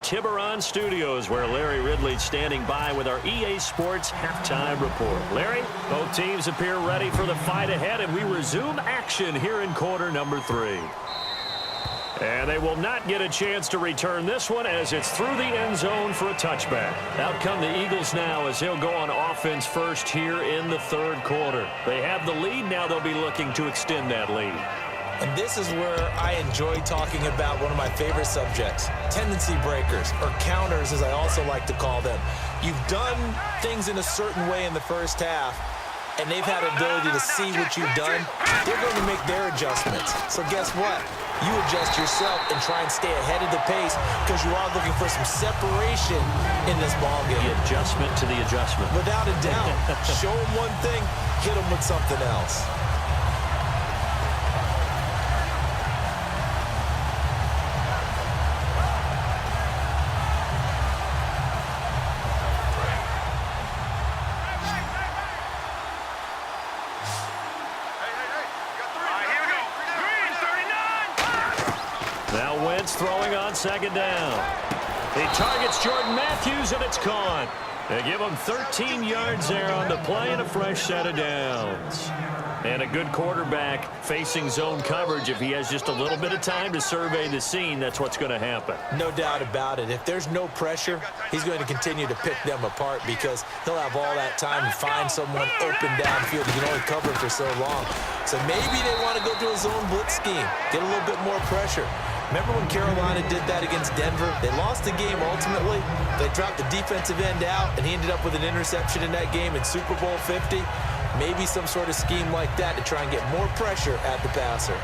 Tiburon Studios, where Larry Ridley's standing by with our EA Sports halftime report. Larry, both teams appear ready for the fight ahead, and we resume action here in quarter number 3. And they will not get a chance to return this one as it's through the end zone for a touchback. Out come the Eagles now as they'll go on offense first here in the third quarter. They have the lead. Now they'll be looking to extend that lead. And this is where I enjoy talking about one of my favorite subjects, tendency breakers, or counters as I also like to call them. You've done things in a certain way in the first half, and they've had ability to see what you've done. They're going to make their adjustments. So guess what? You adjust yourself and try and stay ahead of the pace because you are looking for some separation in this ballgame. The adjustment to the adjustment. Without a doubt. Show them one thing, hit them with something else. Throwing on second down. He targets Jordan Matthews, and it's caught. They give him 13 yards there on the play and a fresh set of downs. And a good quarterback facing zone coverage. If he has just a little bit of time to survey the scene, that's what's going to happen. No doubt about it. If there's no pressure, he's going to continue to pick them apart because he'll have all that time to find someone open downfield. He can only cover for so long. So maybe they want to go to a zone blitz scheme, get a little bit more pressure. Remember when Carolina did that against Denver? They lost the game ultimately. They dropped the defensive end out, and he ended up with an interception in that game in Super Bowl 50. Maybe some sort of scheme like that to try and get more pressure at the passer.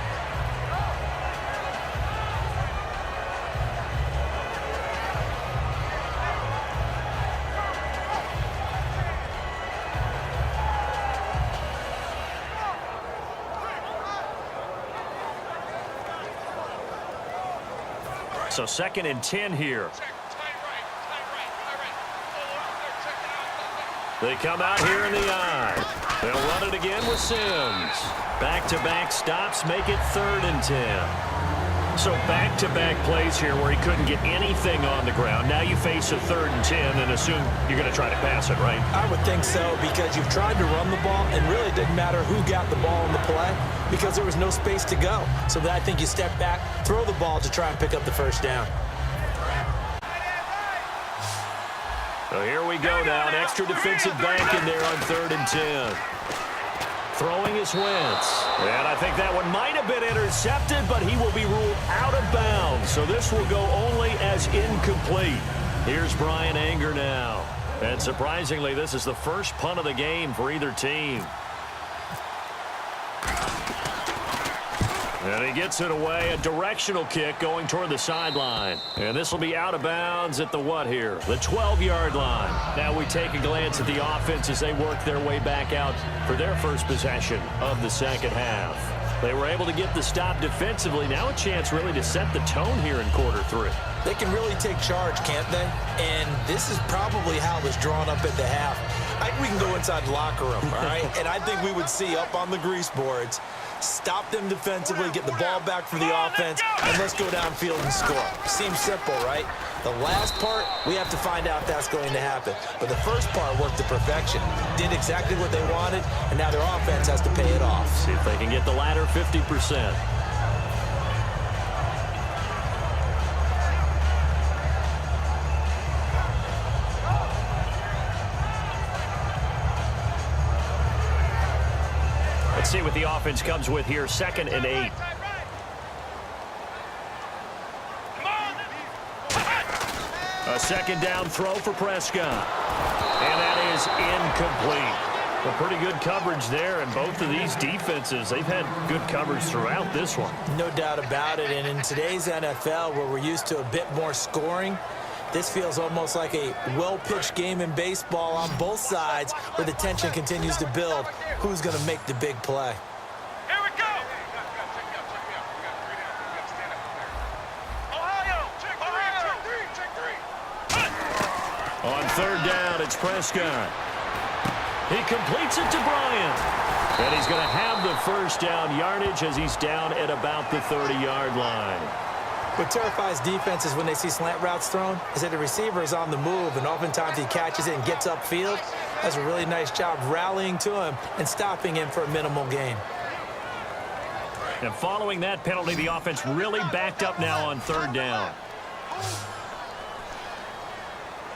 So 2nd and 10 here. They come out here in the eye. They'll run it again with Sims. Back-to-back stops make it 3rd and 10. So back-to-back plays here where he couldn't get anything on the ground. Now you face a 3rd and 10 and assume you're going to try to pass it, right? I would think so because you've tried to run the ball, and really it didn't matter who got the ball in the play because there was no space to go. So I think you step back, throw the ball to try and pick up the first down. So here we go now. An extra defensive back in there on 3rd and 10. Throwing is Wentz. And I think that one might have been intercepted, but he will be ruled out of bounds. So this will go only as incomplete. Here's Brian Anger now. And surprisingly, this is the first punt of the game for either team. And he gets it away, a directional kick going toward the sideline. And this will be out of bounds at the what here? The 12-yard line. Now we take a glance at the offense as they work their way back out for their first possession of the second half. They were able to get the stop defensively. Now a chance really to set the tone here in quarter 3. They can really take charge, can't they? And this is probably how it was drawn up at the half. I think we can go inside the locker room, all right? And I think we would see up on the grease boards, stop them defensively, get the ball back for the offense, and let's go downfield and score. Seems simple, right? The last part, we have to find out if that's going to happen. But the first part worked to perfection. Did exactly what they wanted, and now their offense has to pay it off. See if they can get the latter 50%. Let's see what the offense comes with here. 2nd and 8. A second down throw for Prescott. And that is incomplete. Well, pretty good coverage there, and both of these defenses, they've had good coverage throughout this one. No doubt about it, and in today's NFL, where we're used to a bit more scoring, this feels almost like a well-pitched game in baseball on both sides where the tension continues to build. Who's going to make the big play? Here we go! Ohio! Check three! On 3rd down, it's Prescott. He completes it to Bryant. And he's going to have the first down yardage as he's down at about the 30-yard line. What terrifies defenses when they see slant routes thrown is that the receiver is on the move, and oftentimes he catches it and gets upfield. Does a really nice job rallying to him and stopping him for a minimal gain. And following that penalty, the offense really backed up now on third down.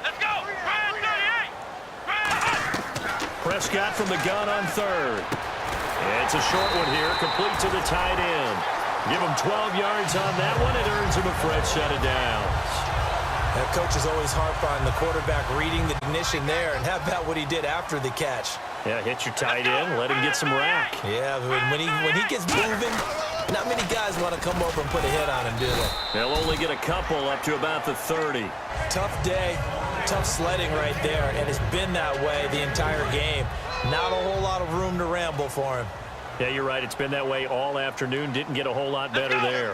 Let's go. Brand 38. Prescott from the gun on third. It's a short one here, complete to the tight end. Give him 12 yards on that one. It earns him a fresh set of downs. That coach is always harp on the quarterback reading the ignition there, and how about what he did after the catch? Yeah, hit your tight end, let him get some rack. Yeah, when he gets moving, not many guys want to come over and put a hit on him, do they? They'll only get a couple up to about the 30. Tough day, tough sledding right there, and it's been that way the entire game. Not a whole lot of room to ramble for him. Yeah, you're right. It's been that way all afternoon. Didn't get a whole lot better there.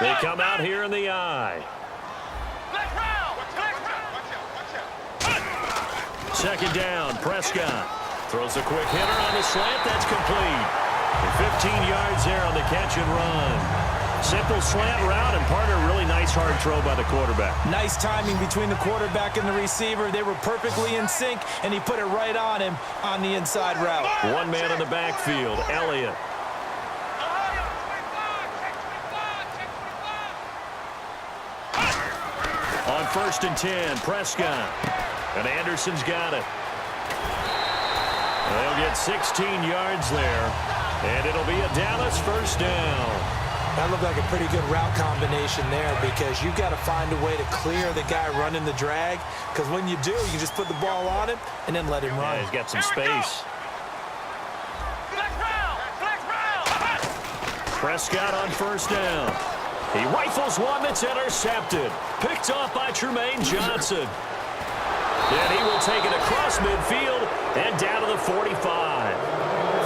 They come out here in the eye. Second down, Prescott. Throws a quick hitter on the slant. That's complete. And 15 yards there on the catch and run. Simple slant route, and partner, really nice hard throw by the quarterback. Nice timing between the quarterback and the receiver. They were perfectly in sync, and he put it right on him on the inside route. One man in the backfield, Elliott. On 1st and 10, Prescott. And Anderson's got it. They'll get 16 yards there. And it'll be a Dallas first down. That looked like a pretty good route combination there, because you've got to find a way to clear the guy running the drag, because when you do, you just put the ball on him and then let him run. Yeah, he's got some space. Prescott on 1st down. He rifles one that's intercepted. Picked off by Tremaine Johnson. And he will take it across midfield and down to the 45.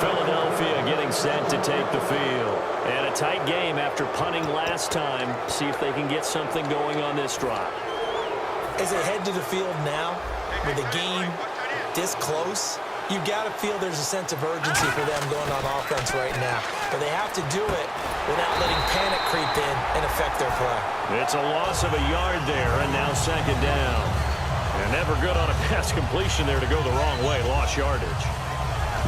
Philadelphia getting set to take the field. And a tight game after punting last time. See if they can get something going on this drive. As they head to the field now, with the game this close, you've got to feel there's a sense of urgency for them going on offense right now. But they have to do it without letting panic creep in and affect their play. It's a loss of a yard there, and now second down. And never good on a pass completion there to go the wrong way. Lost yardage.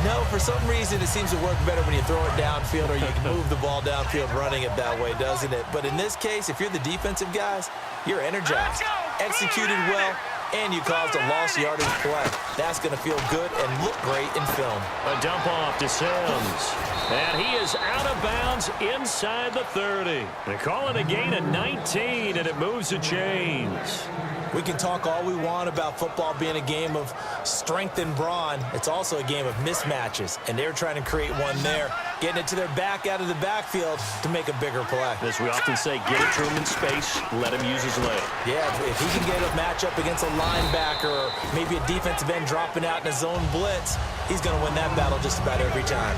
No, for some reason it seems to work better when you throw it downfield, or you can move the ball downfield running it that way, doesn't it? But in this case, if you're the defensive guys, you're energized, executed well, and you caused a lost yardage play. That's going to feel good and look great in film. A dump off to Sims. And he is out of bounds inside the 30. They call it a gain of 19, and it moves the chains. We can talk all we want about football being a game of strength and brawn. It's also a game of mismatches, and they're trying to create one there, getting it to their back out of the backfield to make a bigger play. As we often say, get it to him in space, let him use his leg. Yeah, if he can get a matchup against a linebacker or maybe a defensive end dropping out in a zone blitz, he's going to win that battle just about every time.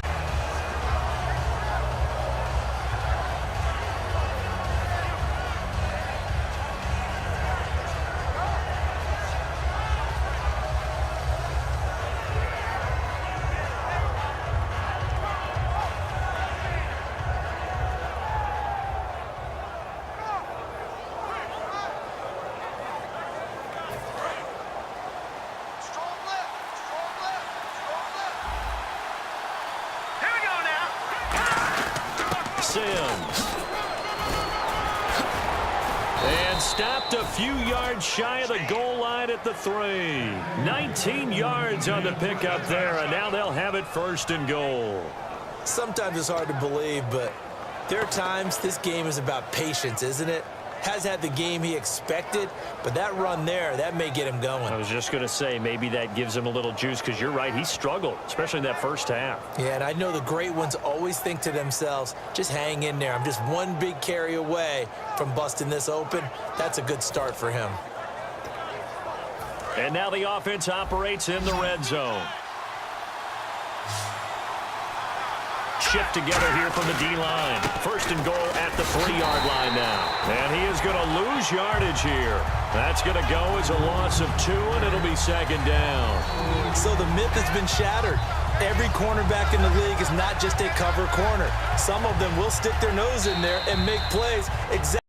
Sims. And stopped a few yards shy of the goal line at the 3. 19 yards on the pickup there, and now they'll have it 1st and goal. Sometimes it's hard to believe, but there are times this game is about patience, isn't it? Has had the game he expected, but that run there, that may get him going. I was just going to say, maybe that gives him a little juice, because you're right, he struggled, especially in that first half. Yeah, and I know the great ones always think to themselves, just hang in there. I'm just one big carry away from busting this open. That's a good start for him. And now the offense operates in the red zone. Shift together here from the D-line. 1st and goal at the 3-yard line now. And he is going going to lose yardage here. That's going to go as a loss of 2, and it'll be second down. So the myth has been shattered. Every cornerback in the league is not just a cover corner. Some of them will stick their nose in there and make plays exactly